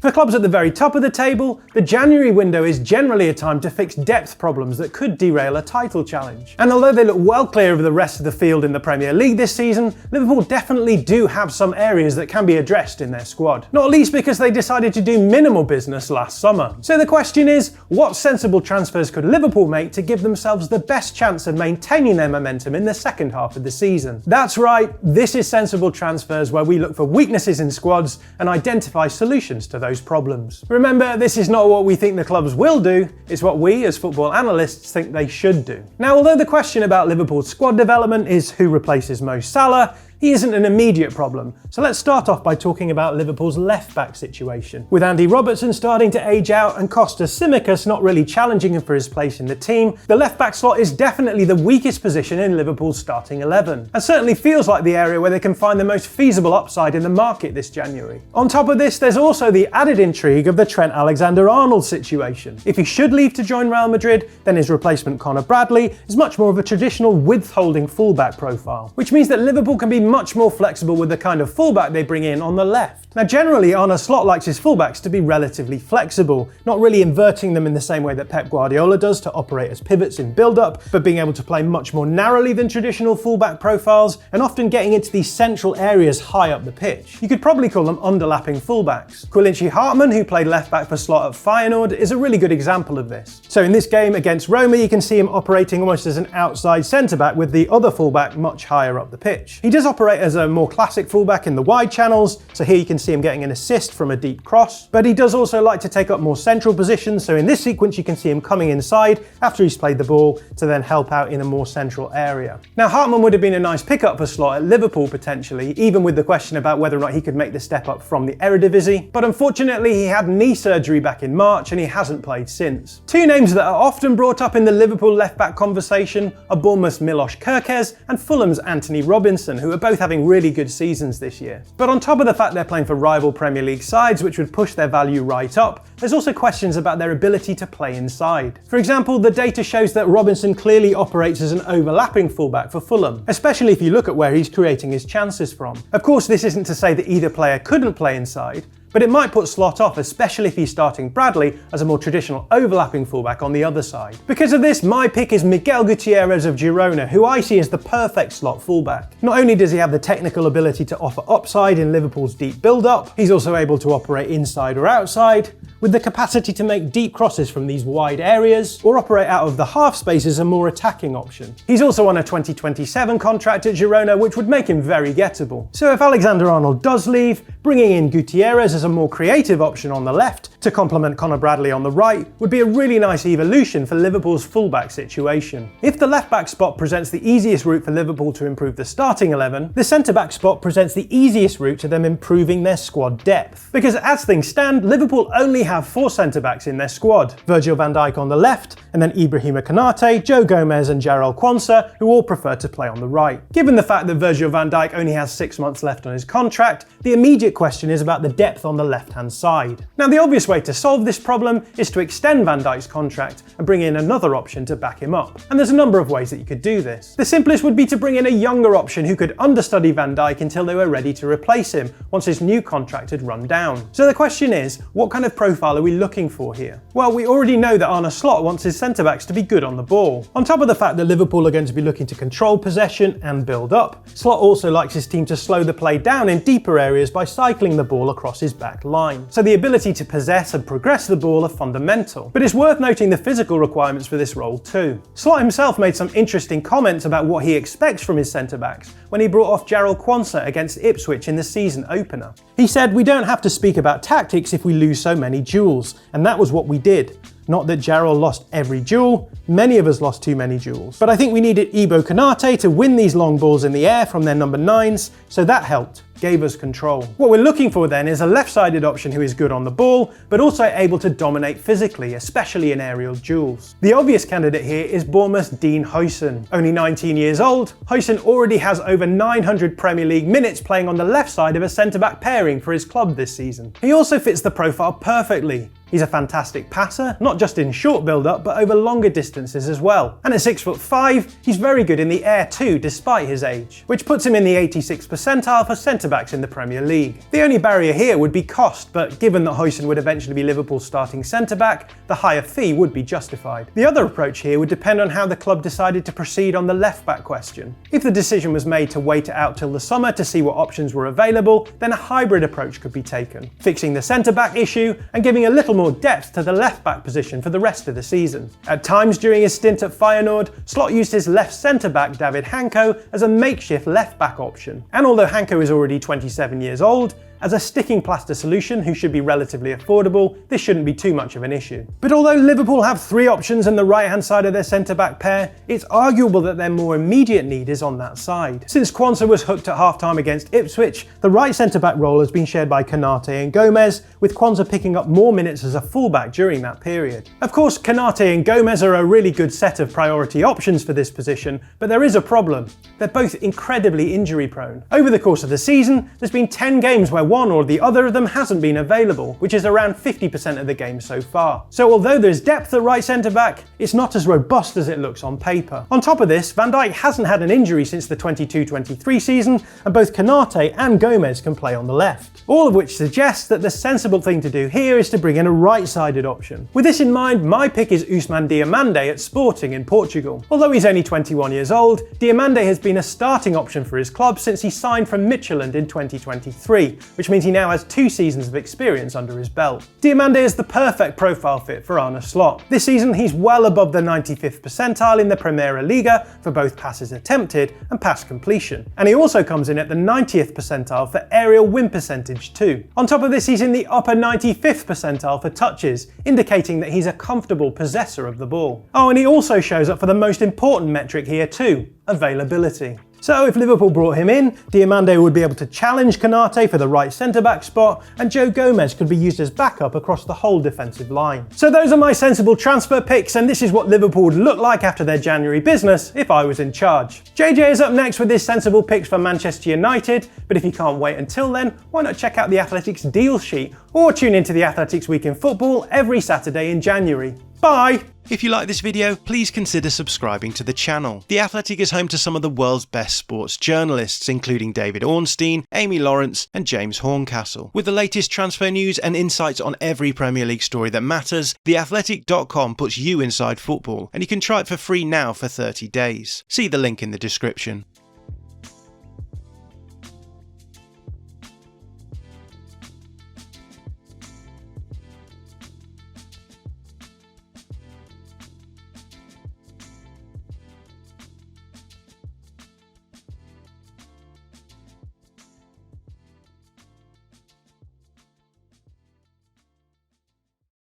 For clubs at the very top of the table, the January window is generally a time to fix depth problems that could derail a title challenge. And although they look well clear of the rest of the field in the Premier League this season, Liverpool definitely do have some areas that can be addressed in their squad. Not least because they decided to do minimal business last summer. So the question is, what sensible transfers could Liverpool make to give themselves the best chance of maintaining their momentum in the second half of the season? That's right, this is Sensible Transfers, where we look for weaknesses in squads and identify solutions to those problems. Remember, this is not what we think the clubs will do, it's what we as football analysts think they should do. Now, although the question about Liverpool's squad development is who replaces Mo Salah, he isn't an immediate problem, so let's start off by talking about Liverpool's left-back situation. With Andy Robertson starting to age out and Kostas Tsimikas not really challenging him for his place in the team, the left-back slot is definitely the weakest position in Liverpool's starting 11, and certainly feels like the area where they can find the most feasible upside in the market this January. On top of this, there's also the added intrigue of the Trent Alexander-Arnold situation. If he should leave to join Real Madrid, then his replacement Conor Bradley is much more of a traditional width-holding fullback profile, which means that Liverpool can be much more flexible with the kind of fullback they bring in on the left. Now, generally, Arne Slot likes his fullbacks to be relatively flexible, not really inverting them in the same way that Pep Guardiola does to operate as pivots in build-up, but being able to play much more narrowly than traditional fullback profiles, and often getting into these central areas high up the pitch. You could probably call them underlapping fullbacks. Quilinci Hartmann, who played left-back for Slot at Feyenoord, is a really good example of this. So in this game against Roma, you can see him operating almost as an outside centre-back with the other fullback much higher up the pitch. He does operate as a more classic fullback in the wide channels, so here you can see him getting an assist from a deep cross, but he does also like to take up more central positions, so in this sequence you can see him coming inside after he's played the ball to then help out in a more central area. Now, Hartmann would have been a nice pickup for Slot at Liverpool potentially, even with the question about whether or not he could make the step up from the Eredivisie, but unfortunately he had knee surgery back in March and he hasn't played since. Two names that are often brought up in the Liverpool left-back conversation are Bournemouth's Milos Kerkez and Fulham's Anthony Robinson, who are both having really good seasons this year. But on top of the fact they're playing for rival Premier League sides, which would push their value right up, there's also questions about their ability to play inside. For example, the data shows that Robinson clearly operates as an overlapping fullback for Fulham, especially if you look at where he's creating his chances from. Of course, this isn't to say that either player couldn't play inside, but it might put Slot off, especially if he's starting Bradley as a more traditional overlapping fullback on the other side. Because of this, my pick is Miguel Gutierrez of Girona, who I see as the perfect slot fullback. Not only does he have the technical ability to offer upside in Liverpool's deep build-up, he's also able to operate inside or outside, with the capacity to make deep crosses from these wide areas, or operate out of the half space as a more attacking option. He's also on a 2027 contract at Girona, which would make him very gettable. So if Alexander-Arnold does leave, bringing in Gutierrez as a more creative option on the left to complement Conor Bradley on the right would be a really nice evolution for Liverpool's fullback situation. If the left-back spot presents the easiest route for Liverpool to improve the starting 11, the centre-back spot presents the easiest route to them improving their squad depth. Because as things stand, Liverpool only have 4 centre-backs in their squad. Virgil van Dijk on the left, and then Ibrahima Konate, Joe Gomez and Jarell Quansah, who all prefer to play on the right. Given the fact that Virgil van Dijk only has 6 months left on his contract, the immediate question is about the depth on the left-hand side. Now, the obvious way to solve this problem is to extend Van Dijk's contract and bring in another option to back him up. And there's a number of ways that you could do this. The simplest would be to bring in a younger option who could understudy Van Dijk until they were ready to replace him once his new contract had run down. So the question is, what kind of profile are we looking for here? Well, we already know that Arne Slot wants his centre-backs to be good on the ball. On top of the fact that Liverpool are going to be looking to control possession and build up, Slot also likes his team to slow the play down in deeper areas by cycling the ball across his back line. So the ability to possess and progress the ball are fundamental. But it's worth noting the physical requirements for this role too. Slot himself made some interesting comments about what he expects from his centre-backs when he brought off Jarell Quansah against Ipswich in the season opener. He said, "We don't have to speak about tactics if we lose so many duels, and that was what we did. Not that Jarell lost every duel, many of us lost too many duels. But I think we needed Ibo Konate to win these long balls in the air from their number 9s, so that helped, gave us control." What we're looking for then is a left-sided option who is good on the ball, but also able to dominate physically, especially in aerial duels. The obvious candidate here is Bournemouth's Dean Huijsen. Only 19 years old, Huijsen already has over 900 Premier League minutes playing on the left side of a centre-back pairing for his club this season. He also fits the profile perfectly. He's a fantastic passer, not just in short build-up, but over longer distances as well. And at 6'5", he's very good in the air too, despite his age, which puts him in the 86th percentile for centre-backs in the Premier League. The only barrier here would be cost, but given that Huijsen would eventually be Liverpool's starting centre-back, the higher fee would be justified. The other approach here would depend on how the club decided to proceed on the left-back question. If the decision was made to wait it out till the summer to see what options were available, then a hybrid approach could be taken, fixing the centre-back issue and giving a little more depth to the left-back position for the rest of the season. At times during his stint at Feyenoord, Slot used his left centre-back David Hanko as a makeshift left-back option. And although Hanko is already 27 years old, as a sticking plaster solution who should be relatively affordable, this shouldn't be too much of an issue. But although Liverpool have 3 options in the right-hand side of their centre-back pair, it's arguable that their more immediate need is on that side. Since Quansah was hooked at half-time against Ipswich, the right centre-back role has been shared by Konate and Gomez, with Quansah picking up more minutes as a fullback during that period. Of course, Konate and Gomez are a really good set of priority options for this position, but there is a problem. They're both incredibly injury-prone. Over the course of the season, there's been 10 games where one or the other of them hasn't been available, which is around 50% of the games so far. So although there's depth at right centre-back, it's not as robust as it looks on paper. On top of this, Van Dijk hasn't had an injury since the 22-23 season, and both Konate and Gomez can play on the left. All of which suggests that the sensible thing to do here is to bring in a right-sided option. With this in mind, my pick is Ousmane Diomande at Sporting in Portugal. Although he's only 21 years old, Diomande has been a starting option for his club since he signed from Midtjylland in 2023, which means he now has 2 seasons of experience under his belt. Diomande is the perfect profile fit for Arne Slot. This season he's well above the 95th percentile in the Primera Liga for both passes attempted and pass completion. And he also comes in at the 90th percentile for aerial win percentage too. On top of this, he's in the upper 95th percentile for touches, indicating that he's a comfortable possessor of the ball. Oh, and he also shows up for the most important metric here too, availability. So if Liverpool brought him in, Diomande would be able to challenge Konate for the right centre-back spot, and Joe Gomez could be used as backup across the whole defensive line. So those are my sensible transfer picks, and this is what Liverpool would look like after their January business if I was in charge. JJ is up next with his sensible picks for Manchester United, but if you can't wait until then, why not check out the Athletics deal sheet, or tune into the Athletics Week in Football every Saturday in January. Bye! If you like this video, please consider subscribing to the channel. The Athletic is home to some of the world's best sports journalists, including David Ornstein, Amy Lawrence and James Horncastle. With the latest transfer news and insights on every Premier League story that matters, theathletic.com puts you inside football, and you can try it for free now for 30 days. See the link in the description.